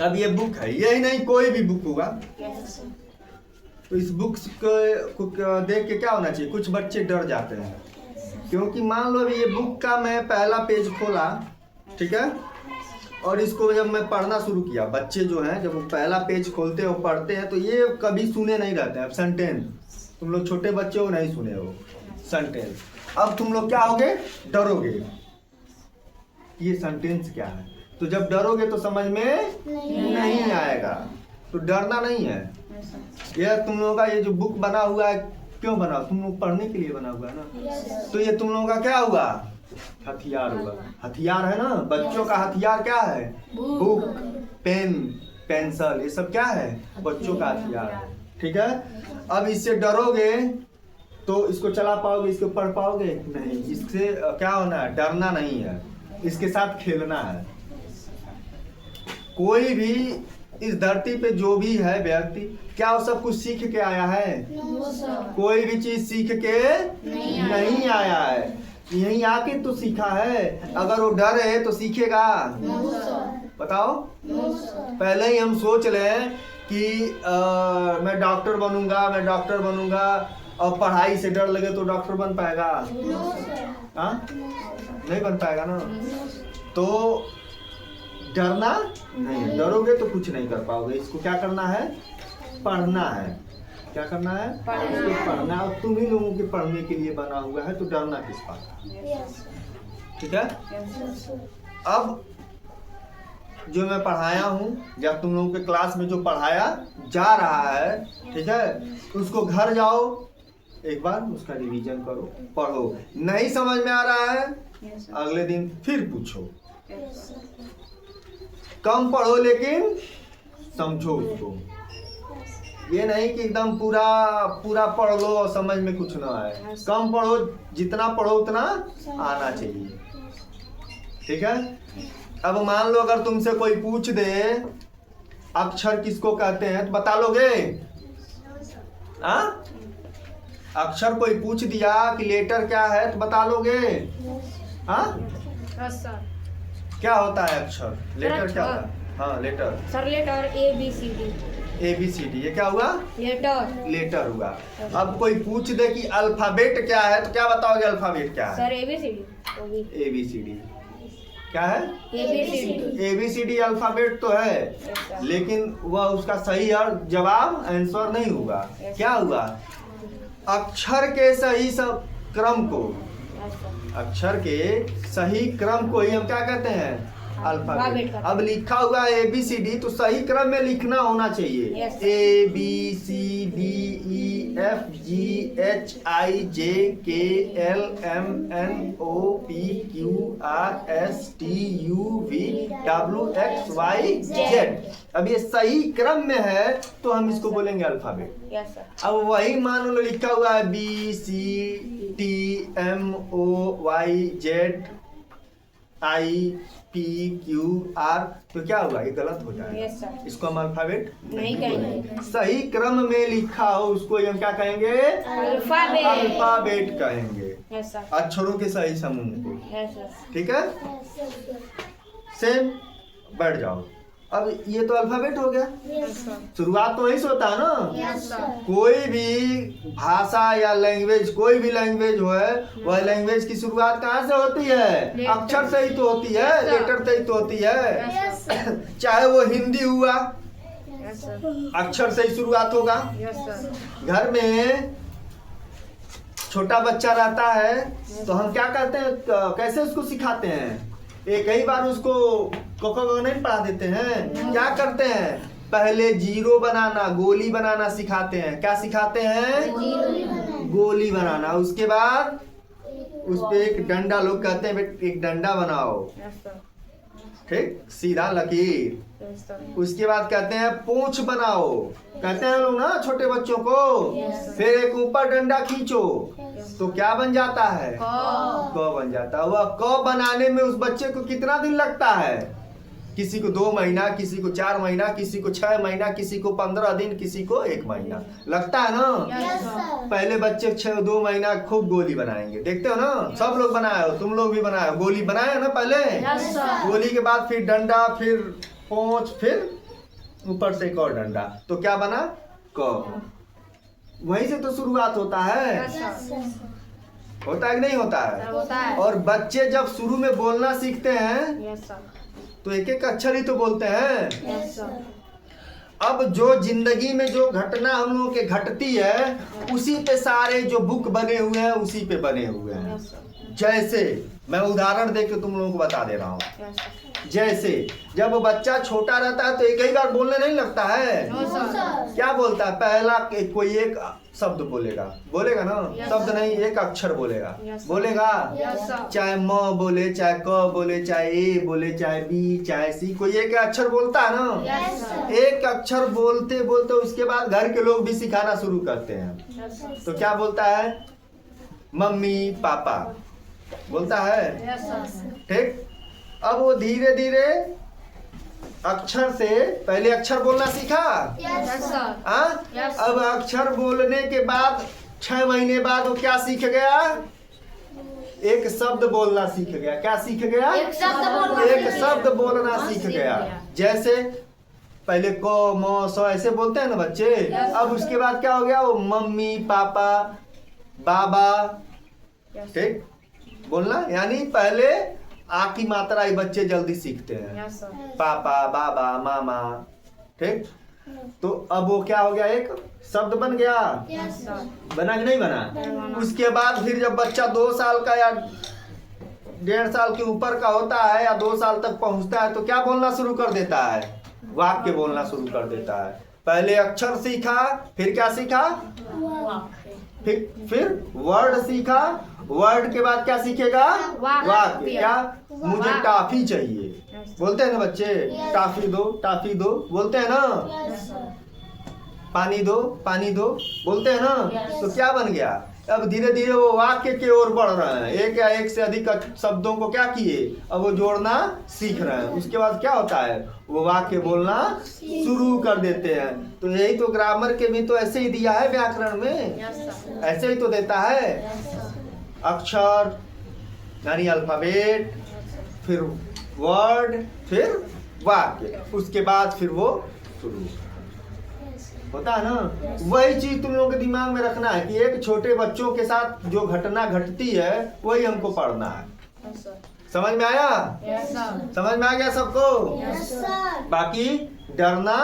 अब ये बुक है, यही नहीं कोई भी बुक होगा, तो इस बुक को देख के क्या होना चाहिए, कुछ बच्चे डर जाते हैं, क्योंकि मान लो अभी ये बुक का मैं पहला पेज खोला, ठीक है, और इसको जब मैं पढ़ना शुरू किया, बच्चे जो हैं जब वो पहला पेज खोलते हो पढ़ते हैं तो ये कभी सुने नहीं रहते हैं। अब सेंटेंस तुम लोग छोटे बच्चे हो नहीं सुने हो सेंटेंस, अब तुम लोग क्या होगे, डरोगे, ये सेंटेंस क्या है, तो जब डरोगे तो समझ में नहीं आएगा, तो डरना नहीं है। यह तुम लोगों का ये जो बुक बना हुआ है क्यों बना, तुम लोग पढ़ने के लिए बना हुआ है ना, तो ये तुम लोगों का क्या हुआ, हथियार हुआ, हथियार है ना, बच्चों का हथियार क्या है, बुक, पेन, पेंसिल, ये सब क्या है, बच्चों का हथियार है, ठीक है। अब इससे डरोगे तो इसको चला पाओगे, इसको पढ़ पाओगे नहीं, इससे क्या होना है, डरना नहीं है, इसके साथ खेलना है। कोई भी इस धरती पे जो भी है व्यक्ति, क्या वो सब कुछ सीख के आया है, कोई भी चीज सीख के नहीं आया है, यहीं आके तो सीखा है। अगर वो डर है तो सीखेगा, बताओ, पहले ही हम सोच लें कि मैं डॉक्टर बनूंगा, मैं डॉक्टर बनूंगा, और पढ़ाई से डर लगे तो डॉक्टर बन पाएगा, हाँ नहीं बन पाएगा ना, तो डरना नहीं, डरोगे तो कुछ नहीं कर पाओगे। इसको क्या करना है, पढ़ना है, क्या करना है, इसको पढ़ना, और तुम ही लोगों के पढ़ने के लिए बना हुआ है, तो डरना किस बात का, ठीक है। अब जो मैं पढ़ाया हूँ या तुम लोगों के क्लास में जो पढ़ाया जा रहा है, ठीक है, उसको घर जाओ एक बार उसका रिवीजन करो, पढ़ो, नहीं समझ में आ रहा है अगले दिन फिर पूछो, कम पढ़ो लेकिन समझो उसको, ये नहीं कि एकदम पूरा पूरा पढ़ लो और समझ में कुछ ना आए, कम पढ़ो, जितना पढ़ो उतना आना चाहिए, ठीक है। अब मान लो अगर तुमसे कोई पूछ दे अक्षर किसको कहते हैं तो बता लोगे, हाँ, अक्षर कोई पूछ दिया कि लेटर क्या है तो बता लोगे, हाँ, क्या होता है अक्षर, लेटर क्या होता है, हाँ letter, sir letter ABCD, ABCD, ये क्या हुआ, लेटर, लेटर हुआ। अब कोई पूछ दे कि अल्फाबेट क्या है तो क्या बताओगे, अल्फाबेट क्या है, सर ABCD, ABCD क्या है, ABCD, ABCD अल्फाबेट तो है, लेकिन वह उसका सही और जवाब आंसर नहीं हुआ, क्या हुआ, अक्षर के सही सब क्रम को, अक्षर के सही क्रम को ही हम क्या कहते हैं, अल्फाबेट। अब लिखा हुआ है ABCD तो सही क्रम में लिखना होना चाहिए, ABCDEFGHIJKLMNOPQRSTUVWXYZ। अब ये सही क्रम में है तो हम इसको बोलेंगे अल्फाबेट। अब वही मान लो लिखा हुआ है BCTMOYZIPQR तो क्या हुआ, ये गलत हो जाएगा, इसको हम अल्फाबेट नहीं कहेंगे, सही क्रम में लिखा हो उसको हम क्या कहेंगे, अल्फाबेट कहेंगे, अक्षरों के सही समूह को, ठीक है। सेम, बैठ जाओ, अब ये तो अल्फाबेट हो गया, शुरुआत तो वही से होता है ना, कोई भी भाषा या लैंग्वेज, कोई भी लैंग्वेज हो है, वह लैंग्वेज की शुरुआत कहाँ से होती है, अक्षर से ही तो होती है, लेटर से ही तो होती है, चाहे वो हिंदी हुआ अक्षर से ही शुरुआत होगा। घर में छोटा बच्चा रहता है तो हम क्या करते हैं, कैसे उसको सिखाते हैं, एक ही बार उसको को नहीं पढ़ा देते हैं, क्या करते हैं, पहले जीरो बनाना, गोली बनाना सिखाते हैं, क्या सिखाते हैं, गोली बनाना, उसके बाद उस पे एक डंडा, लोग कहते हैं एक डंडा बनाओ, ठीक, सीधा लकीर, उसके बाद कहते हैं पूंछ बनाओ, कहते हैं लोग ना छोटे बच्चों को, फिर एक ऊपर डंडा खींचो तो क्या बन जाता है, क बन जाता है। वह क बनाने में उस बच्चे को कितना दिन लगता है, किसी को 2 महीना, किसी को 4 महीना, किसी को 6 महीना, किसी को 15 दिन, किसी को 1 महीना लगता है ना। पहले बच्चे 2 महीना खूब गोली बनाएंगे, देखते हो ना, सब लोग बनाए हो, तुम लोग भी बनाए हो, गोली बनाए हो ना पहले, गोली के बाद फिर डंडा, फिर पोंछ, फिर ऊपर से एक और डंडा, तो क्या बना? क। वहीं से तो शुरुआत होता है। होता है कि नहीं होता है? होता है। और बच्चे जब शुरू में बोलना सीखते हैं यस सर। तो एक एक अक्षर ही तो बोलते हैं। Yes sir. अब जो जिंदगी में जो घटना हम लोगों के घटती है उसी पे सारे जो बुक बने हुए हैं उसी पे बने हुए हैं। Yes sir. जैसे मैं उदाहरण दे के तुम लोगों को बता दे रहा हूँ। Yes sir. जैसे जब बच्चा छोटा रहता है तो एक ही बार बोलने नहीं लगता है। No sir. क्या बोलता है? पहला कोई एक शब्द बोलेगा, बोलेगा ना? Yes, शब्द sir. नहीं, एक अक्षर बोलेगा। Yes, sir. बोलेगा यस सर। चाहे म बोले, चाहे क बोले, चाहे ए बोले, चाहे बी, चाहे सी, कोई एक अक्षर बोलता है ना। Yes sir. एक अक्षर बोलते बोलते उसके बाद घर के लोग भी सिखाना शुरू करते हैं। Yes sir. तो क्या बोलता है? मम्मी पापा बोलता है। Yes sir. ठीक। अब वो धीरे धीरे अक्षर से पहले अक्षर बोलना सीखा। Yes sir. हाँ? Yes. अब अक्षर बोलने के बाद 6 महीने बाद वो क्या सीख गया? एक शब्द बोलना सीख गया। क्या सीख गया? एक शब्द बोलना एक सीख शब्द गया। बोलना सीख गया। जैसे पहले क म स ऐसे बोलते हैं ना बच्चे। Yes. अब उसके बाद क्या हो गया? वो मम्मी पापा बाबा, यस ठीक बोलना। यानी पहले आ की मात्रा ही बच्चे जल्दी सीखते हैं। Yes sir. पापा बाबा मामा, ठीक। तो अब वो क्या हो गया? एक शब्द बन गया। Yes sir. बना कि नहीं बना? बना। उसके बाद फिर जब बच्चा 2 साल का या 1.5 साल के ऊपर का होता है या 2 साल तक पहुंचता है तो क्या बोलना शुरू कर देता है? वाक्य बोलना शुरू कर देता है। पहले अक्षर सीखा, फिर क्या सीखा? फिर वर्ड सीखा। वर्ड के बाद क्या सीखेगा? वाक्य। क्या? मुझे वाक्य। टॉफी चाहिए, बोलते हैं ना बच्चे। टॉफी दो, टॉफी दो, बोलते हैं ना। Yes sir. पानी दो, पानी दो, बोलते हैं ना। Yes. तो क्या बन गया? अब धीरे धीरे वो वाक्य की ओर बढ़ रहे हैं। एक या एक से अधिक शब्दों को क्या किए? अब वो जोड़ना सीख रहे हैं। उसके बाद क्या होता है? वो वाक्य बोलना शुरू कर देते हैं। तो यही तो ग्रामर के भी तो ऐसे ही दिया है व्याकरण में। Yes sir. ऐसे ही तो देता है। Yes sir. अक्षर यानी अल्फाबेट, फिर वर्ड, फिर वाक्य, उसके बाद फिर वो शुरू होता है ना। वही चीज तुम लोगों के दिमाग में रखना है कि एक छोटे बच्चों के साथ जो घटना घटती है वही हमको पढ़ना है। Yes sir. समझ में आया? Yes sir. समझ में आ गया सबको? Yes sir. बाकी डरना